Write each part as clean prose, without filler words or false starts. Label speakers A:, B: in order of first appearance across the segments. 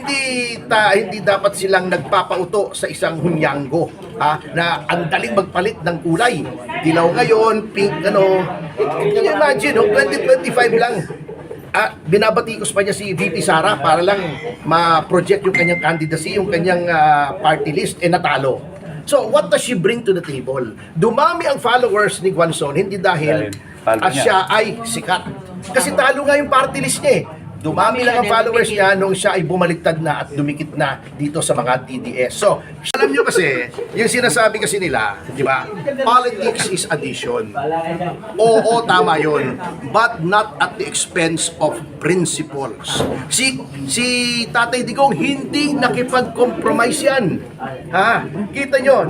A: hindi dapat silang nagpapauto sa isang hunyanggo na ang daling magpalit ng kulay. Dilaw ngayon, pink ano. Can you imagine, 2025 lang. Binabatikos pa niya si VP Sara para lang ma-project yung kanyang candidacy, yung kanyang party list, natalo. So, what does she bring to the table? Dumami ang followers ni Guanzon, hindi dahil siya ay sikat. Kasi talo nga yung party list niya eh. Dumami lang ang followers niya nung siya ay bumaliktad na at dumikit na dito sa mga DDS. So, alam nyo kasi, yung sinasabi kasi nila, di ba, politics is addition. Oo, tama yun. But not at the expense of principles. Si Tatay Digong hindi nakipag-compromise yan. Kita nyo,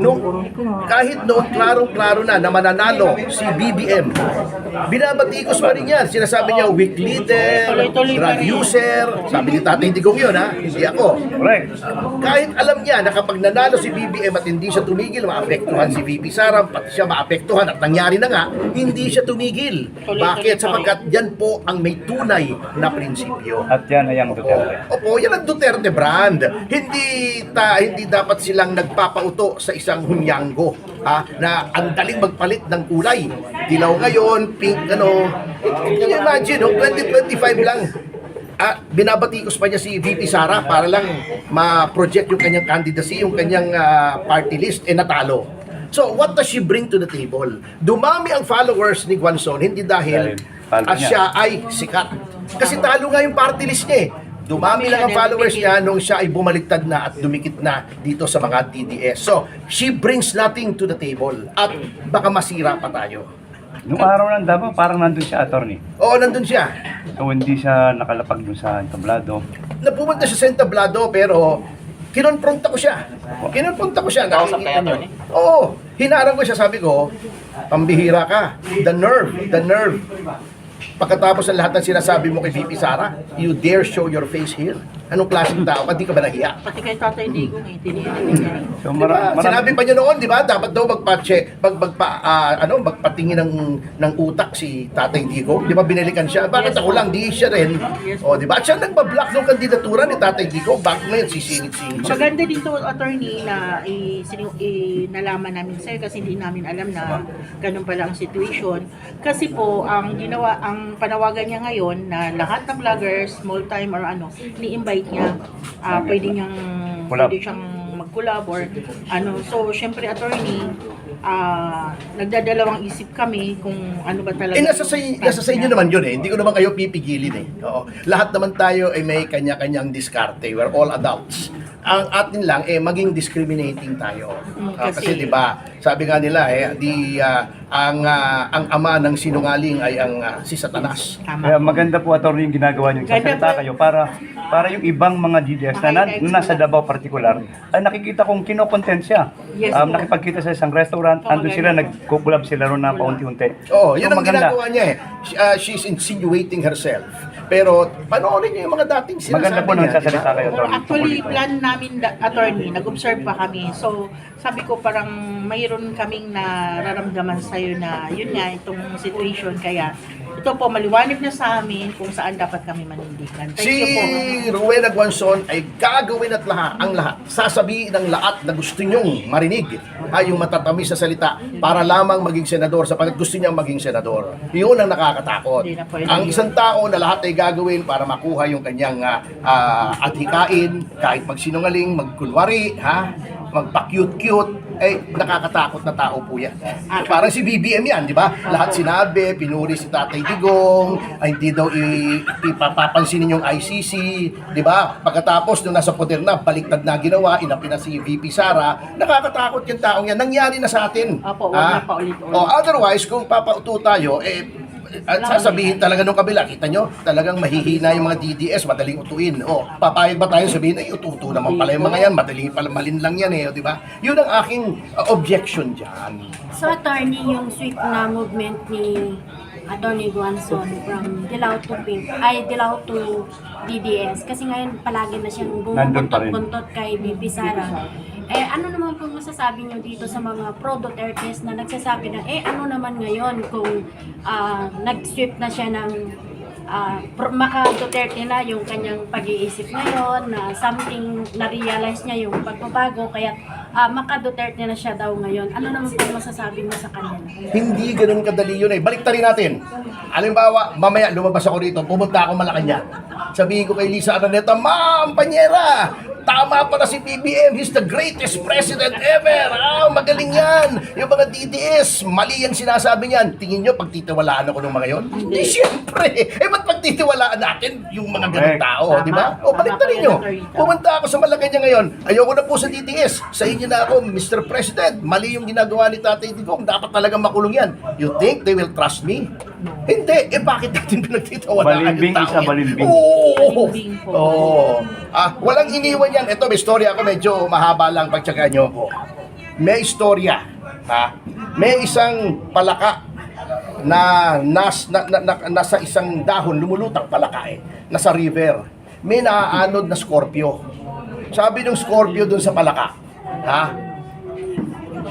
A: kahit noon klarong-klaro na mananalo si BBM, binabatikos pa rin yan. Sinasabi niya, weak leader, drug user. Sabi ni Tatay Digong yun, hindi ako.
B: Correct.
A: Kahit alam niya na kapag nanalo si BBM at hindi siya tumigil, maapektuhan si VP Sara, pati siya maapektuhan at nangyari na nga, hindi siya tumigil. Bakit? Sapagkat yan po ang may tunay na prinsipyo.
B: At yan ay ang Duterte.
A: Opo, yan ang Duterte brand. Hindi dapat silang nagpapauto sa isang hunyanggo na ang daling magpalit ng kulay. Dilaw ngayon, pink ano. Can you imagine, 2025 lang. Binabatikos pa niya si VP Sara para lang ma-project yung kanyang candidacy, yung kanyang party list, natalo. So, what does she bring to the table? Dumami ang followers ni Guanzon, hindi dahil siya ay sikat. Kasi talo nga yung party list niya eh. Dumami lang ang followers niya nung siya ay bumaliktad na at dumikit na dito sa mga DDS. So, she brings nothing to the table at baka masira pa tayo.
B: Nung araw ng Davao, parang nandun siya, attorney.
A: Oo, nandun siya.
B: So, hindi siya nakalapag dun sa entablado.
A: Napumunta siya sa entablado pero kinonfronta ko siya. Nakikita niyo. Oo, hinarang ko siya, sabi ko, pambihira ka. The nerve. Pagkatapos ng lahat ng sinasabi mo kay VP Sara, you dare show your face here? Anong klaseng tao ka? Di ka ba nahiya?
C: Pati kay Tatay Digong tinitin niya.
B: So,
A: Sinabi pa niya noon, di ba? Dapat daw magpatingin ng utak si Tatay Digong. Di ba binalikan siya? Bakit ako lang? Di siya rin. O, di ba? At siya nagbablock ng kandidatura ni Tatay Digong. Bakit ngayon sisingit-singit siya?
C: Maganda din to, attorney, na nalaman namin sa'yo kasi hindi namin alam na ganun pala ang situation. Kasi po, ang panawagan niya ngayon na lahat ng vloggers, small time or ni-invite niya, pwede siyang mag-collab or So, syempre, attorney, nagdadalawang isip kami kung ano ba talaga.
A: Nasa sa inyo naman yun eh. Hindi ko naman kayo pipigilin eh. Oo. Lahat naman tayo ay may kanya-kanyang diskarte. We're all adults. Ang atin lang maging discriminating tayo. Kasi 'di ba, sabi nga nila ang ama ng sinungaling ay si Satanas.
B: Kaya maganda po, attorney, yung ginagawa niyo. Sasalita kayo para yung ibang mga DDS na nasa Davao particular ay nakikita kong kino-content siya.
C: Yes,
B: nakipagkita sa isang restaurant, andun sila, nagkukulab sila ron na paunti-unti.
A: Oo, yun ang
B: maganda.
A: ginagawa niya eh. She's insinuating herself. Pero panoorin niyo yung mga dating sinasabi
B: Maganda po nang sasalita kayo,
C: Pero
B: attorney.
C: actually, plan namin, attorney, nag-observe pa kami. So, sabi ko parang mayroon kaming nararamdaman sa'yo na yun nga, itong situation. Kaya ito po, maliwanag na sa amin kung saan dapat kami manindigan. Thank you po.
A: Si Rowena Guanzon ay gagawin at ang lahat. Sasabihin ng lahat na gusto nyong marinig ay yung matatamis na salita para lamang maging senador sapagkat gusto niyang maging senador. Yun ang nakakatakot. Ang isang tao na lahat ay gagawin para makuha yung kanyang adhikain, kahit magsinungaling, magkunwari, magpa-cute-cute, nakakatakot na tao po yan. Parang si BBM yan, di ba? Lahat sinabi, pinuri si Tatay Digong, hindi daw ipapapansinin yung ICC, di ba? Pagkatapos, nung nasa poder na, baliktad na ginawa, inapi na si VP Sara, nakakatakot yung taong yan. Nangyari na sa atin.
C: Opo, wag na paulit-ulit.
A: Otherwise, kung papauto tayo, at sasabihin talaga nung kabila, kita nyo, talagang mahihina yung mga DDS, madaling utuin. Papayag ba tayo sabihin, ututo naman pala yung mga yan, madaling pala, malin lang yan di ba? Yun ang aking objection dyan.
D: So, attorney, yung sweep na movement ni Attorney Guanzon from Dilao to Dilao to DDS, kasi ngayon palagi na siyang bumubuntot-buntot kay VP Sara. Ano naman po masasabi niyo dito sa mga pro-Dutertes na nagsasabi na ano naman ngayon kung nag-sweep na siya ng maka-Duterte na yung kanyang pag-iisip ngayon, na something na-realize niya yung pagbabago, kaya maka-Duterte na siya daw ngayon. Ano naman po masasabi mo sa kanila?
A: Hindi ganun kadali yun eh. Baliktarin natin. Halimbawa, mamaya lumabas ako rito, pumunta ako Malacanang. Sabihin ko kay Lisa Araneta, Ma'am, Panyera, tama pala si BBM, he's the greatest president ever. Magaling yan. Yung mga DDS, mali yung sinasabi niyan. Tingin nyo, pagtitiwalaan ako ng mga yon? Hindi, siyempre. Ba't pagtitiwalaan natin yung mga ganun tao, di ba? O, baliktarin nyo. Pumunta ako sa Malacanang ngayon. Ayoko na po sa DDS. Sa inyo na ako, Mr. President. Mali yung ginagawa ni Tatay Digong. Dapat talagang makulong yan. You think they will trust me? Hindi. Bakit natin pinagtitiwalaan
B: Balimbing
A: yung tao
B: isa
A: yan?
B: balimbing.
A: Oo.
C: Balimbing po.
A: Oo. Walang iniwan yan. Ito, may storya ako. Medyo mahaba lang pagtsagaan nyo ko. May istorya. May isang palaka na nasa isang dahon, lumulutang palaka nasa river. May naaanod na scorpio. Sabi ng scorpio dun sa palaka,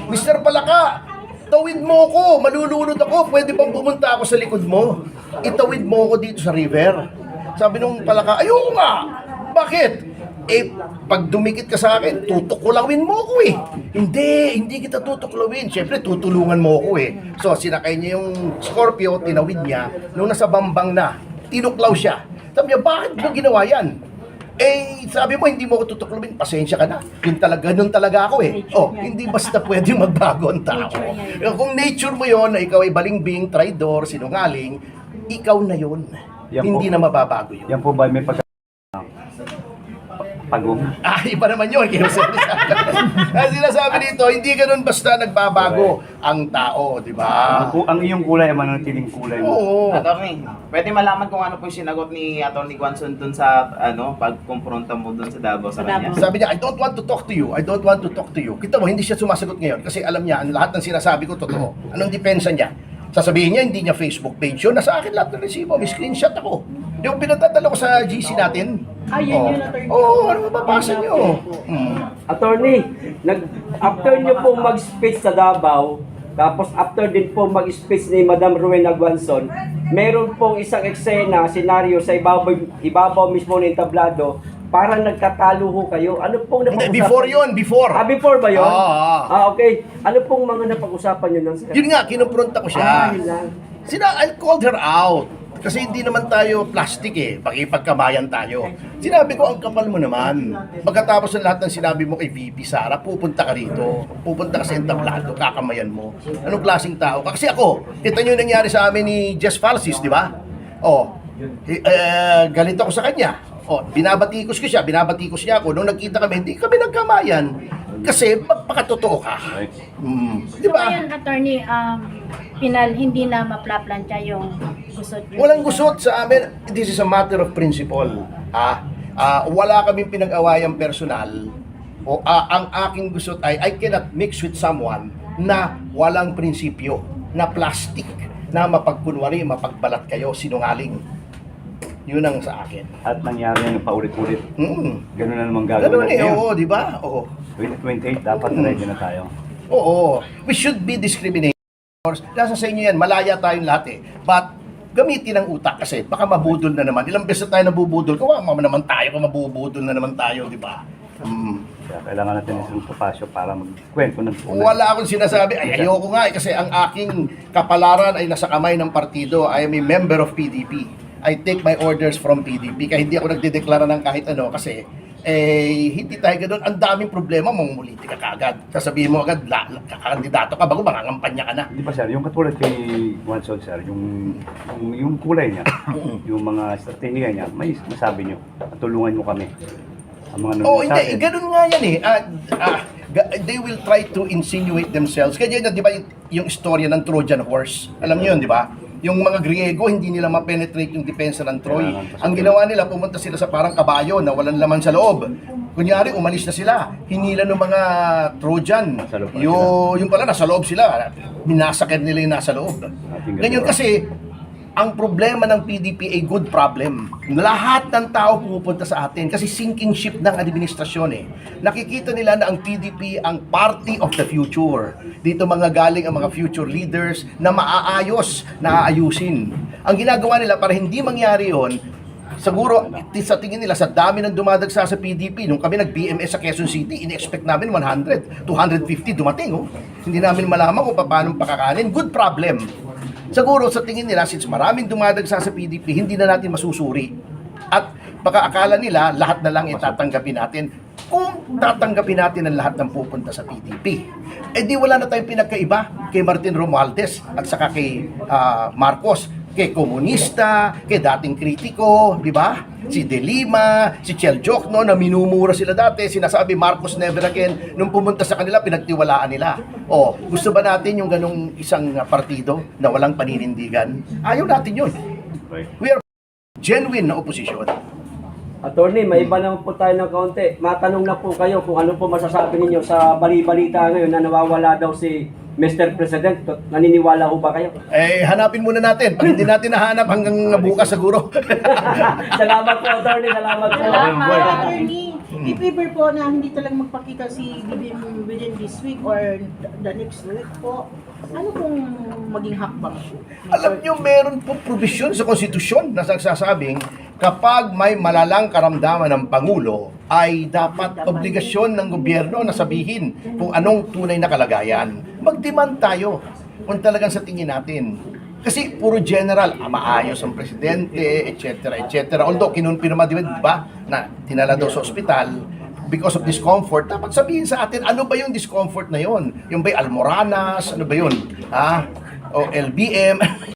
A: Mr. Palaka, tawid mo ko, malulunod ako, pwede bang pumunta ako sa likod mo? Itawid mo ko dito sa river. Sabi nung palaka, ayoko nga. Bakit? Pag dumikit ka sa akin, tutukulawin mo ko Hindi kita tutukulawin. Siyempre, tutulungan mo ko So, sinakay niya yung Scorpio, tinawid niya. Nung nasa bambang na, tinuklaw siya. Sabi niya, bakit mo ginawa yan? Sabi mo, hindi mo ko tutuklawin. Pasensya ka na. Ganun talaga ako hindi basta pwede magbago ang tao. Kung nature mo yon na ikaw ay balingbing, traidor, sinungaling, ikaw na yon.
B: Yan
A: Hindi
B: po.
A: na mababago yun.
B: Yan po ba may pagong?
A: Iba naman yun. Ang sinasabi dito, hindi ganun basta nagbabago ang tao, di ba?
B: Ang iyong kulay ay mananatiling kulay mo.
A: Oo.
E: Attorney, pwede malaman kung ano po yung sinagot ni Attorney Guanzon dun sa pagkumpronta mo dun sa Davao sa kanya.
A: Sabi niya, I don't want to talk to you. I don't want to talk to you. Kita mo, hindi siya sumasagot ngayon kasi alam niya, ang lahat ng sinasabi ko totoo. Anong depensa niya? Sasabihin niya, hindi niya Facebook page yun. Nasa akin lahat ng resibo. May screenshot ako. Yung pinatadala ko sa GC natin.
C: Yun yun, attorney.
A: Ano mababasa niyo?
F: Attorney, after nyo pong mag-speech sa Davao, tapos after din po mag-speech ni Madam Rowena Guanzon, meron pong isang eksena, senaryo sa ibabaw mismo ng tablado, parang nagkatalo ho kayo. Ano pong
A: Hindi,
F: napag-usapan?
A: before yun, before.
F: Before ba yun?
A: Oo.
F: Okay. Ano pong mga napag-usapan nyo nun, sir?
A: Yun nga, kinumpronta ko siya.
F: Yun lang.
A: I called her out. Kasi hindi naman tayo plastic pakipagkamayan tayo. Sinabi ko, ang kapal mo naman. Pagkatapos ng lahat ng sinabi mo kay VP Sara, pupunta ka rito. Pupunta ka sa entablado, kakamayan mo. Anong klaseng tao ka? Kasi ako, kita nyo yung nangyari sa amin ni Jess Falsis, di ba? Galit ako sa kanya. Binabatikos ko siya, binabatikos niya ako. Nung nagkita kami, hindi kami nagkamayan. Kasi magpakatotoo ka. Di
D: So
A: ba?
D: ngayon, attorney, hindi na maplaplantya yung gusot.
A: Walang gusot sa amin. This is a matter of principle. Wala kaming pinag-awayang personal. Ang aking gusot ay I cannot mix with someone na walang prinsipyo, na plastic, na mapagkunwari, mapagbalat kayo, sinungaling. Yun ang sa akin.
B: At nangyari yan paulit-ulit. Ganun na naman
A: Ganun
B: gagawin natin.
A: oo, di ba? Oo.
B: 2028, dapat ready na tayo.
A: Oo. We should be discriminated. Nasa sa inyo yan, malaya tayong lahat But, gamitin ang utak kasi baka mabudol na naman. Ilang beses tayo nabubudol. Kawawa naman tayo, kung mabubudol na naman tayo, di ba?
B: Kaya kailangan natin isang papasyo para magkwento ng tunay.
A: Wala akong sinasabi, ayoko nga kasi ang aking kapalaran ay nasa kamay ng partido. I am a member of PDP. I take my orders from PDP. Kaya hindi ako nagdedeklara ng kahit ano kasi hindi tayo ganoon. Ang daming problema, mamumuliti ka kagad. Sasabihin mo agad, kakandidato ka bago mangangampanya ka na.
B: Hindi ba sir, yung katulad kay Guanzon sir, yung kulay niya, yung mga estratehiya niya, may masabi niyo, tulungan mo kami. Ang mga nanonood sa
A: Hindi,
B: atin.
A: ganun nga yan they will try to insinuate themselves. Kaya yun, di ba, yung istorya ng Trojan horse, alam niyo yun, di ba? Yung mga Griego, hindi nila ma-penetrate yung depensa ng Troy. Ang ginawa nila, pumunta sila sa parang kabayo na walang laman sa loob. Kunyari, umalis na sila. Hinila ng mga Trojan.
B: Nasa loob pala
A: Yung pala, nasa loob sila. Minasakit nila yung nasa loob. Ganyan kasi, ang problema ng PDP ay good problem. Lahat ng tao pupunta sa atin kasi sinking ship ng administrasyon Nakikita nila na ang PDP ang party of the future. Dito mga galing ang mga future leaders na maaayos, na aayusin. Ang ginagawa nila para hindi mangyari yon, siguro sa tingin nila sa dami ng dumadagsa sa PDP, nung kami nag-BMS sa Quezon City, in-expect namin 100, 250 dumating. Oh. Hindi namin malaman kung paano pakakanin. Good problem. Siguro sa tingin nila, since maraming dumadagsa sa PDP, hindi na natin masusuri. At baka akala nila, lahat na lang itatanggapin natin. Kung tatanggapin natin ang lahat ng pupunta sa PDP, eh di wala na tayong pinagkaiba kay Martin Romualdez at saka kay Marcos, kay komunista, kay dating kritiko, di ba? Si De Lima, si Chel Jokno, na minumura sila dati, sinasabi Marcos never again. Nung pumunta sa kanila, pinagtiwalaan nila. O, gusto ba natin yung ganong isang partido na walang paninindigan? Ayaw natin yun.
B: Right.
A: We are genuine na opposition.
F: Attorney, may iba naman po tayo ng kaunti. Matanong na po kayo kung ano po masasabi ninyo sa bali-balita ngayon na nawawala daw si Mr. President. Naniniwala ho ba kayo?
A: Eh, hanapin muna natin. Pag hindi natin nahanap hanggang bukas siguro.
F: Salamat po, Attorney. Salamat po.
C: Attorney, if ever po na hindi talagang magpakita si BBM within this week or the next week po, ano pong maging hakbang?
A: Alam nyo, meron po provision sa konstitusyon na nagsasabing kapag may malalang karamdaman ng Pangulo, ay dapat obligasyon ng gobyerno na sabihin kung anong tunay na kalagayan. Mag-demand tayo kung talagang sa tingin natin. Kasi puro general, maayos ang presidente, etc. etc. Although kinunpi naman, di ba, na dinala daw sa ospital because of discomfort, dapat sabihin sa atin, ano ba yung discomfort na yon? Yung ba'y Almoranas? Ano ba yun? Ha? O LBM?